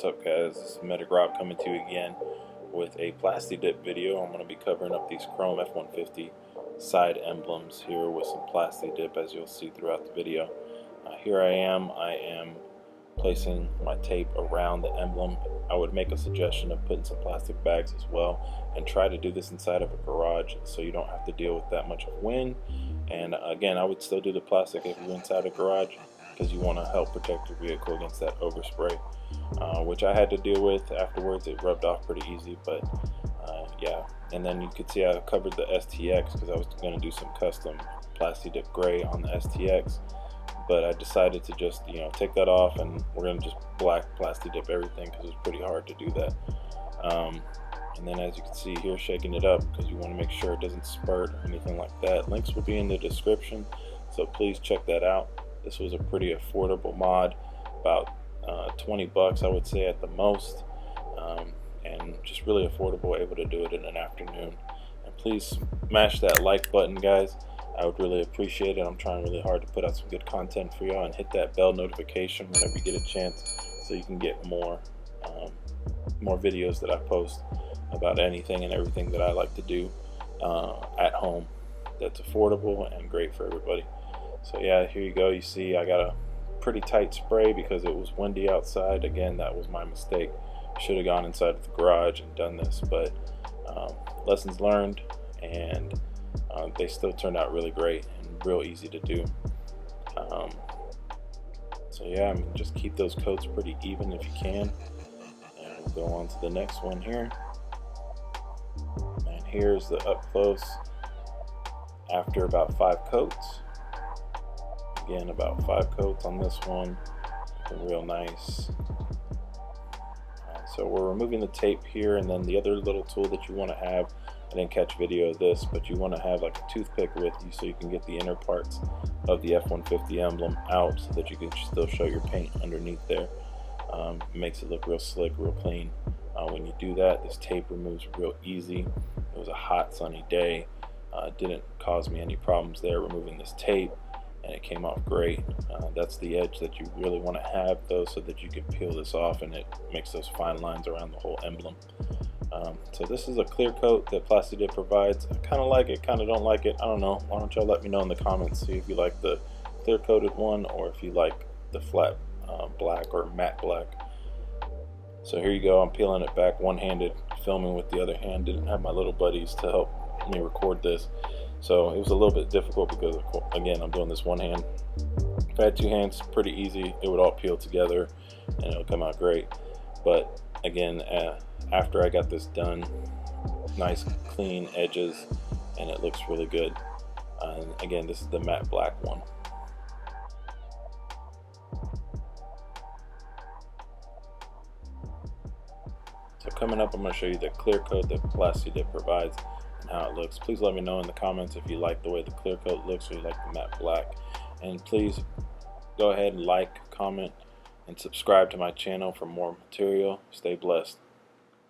up, guys? This is Medic Rob coming to you again with a Plasti dip video. I'm going to be covering up these chrome F-150 side emblems here with some Plasti dip, as you'll see throughout the video. Here I am placing my tape around the emblem. I would make a suggestion of putting some plastic bags as well, and try to do this inside of a garage so you don't have to deal with that much of wind. And again, I would still do the plastic if you're inside a garage, because you want to help protect your vehicle against that overspray, which I had to deal with afterwards. It rubbed off pretty easy, but yeah. And then you could see I covered the STX because I was going to do some custom Plasti dip gray on the STX, but I decided to just take that off, and we're going to just black Plasti dip everything because it was pretty hard to do that. And then, as you can see here, shaking it up because you want to make sure it doesn't spurt or anything like that. Links will be in the description, so please check that out. This was a pretty affordable mod, about 20 bucks I would say at the most, and just really affordable, able to do it in an afternoon. And please smash that like button, guys. I would really appreciate it. I'm trying really hard to put out some good content for y'all, and hit that bell notification whenever you get a chance so you can get more videos that I post about anything and everything that I like to do at home that's affordable and great for everybody. So yeah, here you go. You see I got a pretty tight spray because it was windy outside. Again, that was my mistake. Should have gone inside of the garage and done this, but lessons learned, and they still turned out really great and real easy to do. So yeah, I mean, just keep those coats pretty even if you can, and we'll go on to the next one here. And here's the up close after about 5 coats. Again, about 5 coats on this one, real nice. So we're removing the tape here, and then the other little tool that you want to have, I didn't catch video of this, but you want to have like a toothpick with you so you can get the inner parts of the F-150 emblem out so that you can still show your paint underneath there. Makes it look real slick, real clean. When you do that, this tape removes real easy. It was a hot sunny day. Didn't cause me any problems there removing this tape, and it came off great. That's the edge that you really want to have though, so that you can peel this off and it makes those fine lines around the whole emblem. So this is a clear coat that Plasti dip provides. I kind of like it, kind of don't like it. I don't know. Why don't y'all let me know in the comments, see if you like the clear coated one or if you like the flat black or matte black. So here you go. I'm peeling it back one-handed, filming with the other hand. Didn't have my little buddies to help me record this, so it was a little bit difficult because, again, I'm doing this one hand. If I had 2 hands, pretty easy. It would all peel together and it'll come out great. But again, after I got this done, nice clean edges, and it looks really good. And again, this is the matte black one. So coming up, I'm going to show you the clear coat that Plasti dip provides and how it looks. Please let me know in the comments if you like the way the clear coat looks or you like the matte black. And please go ahead and like, comment, and subscribe to my channel for more material. Stay blessed.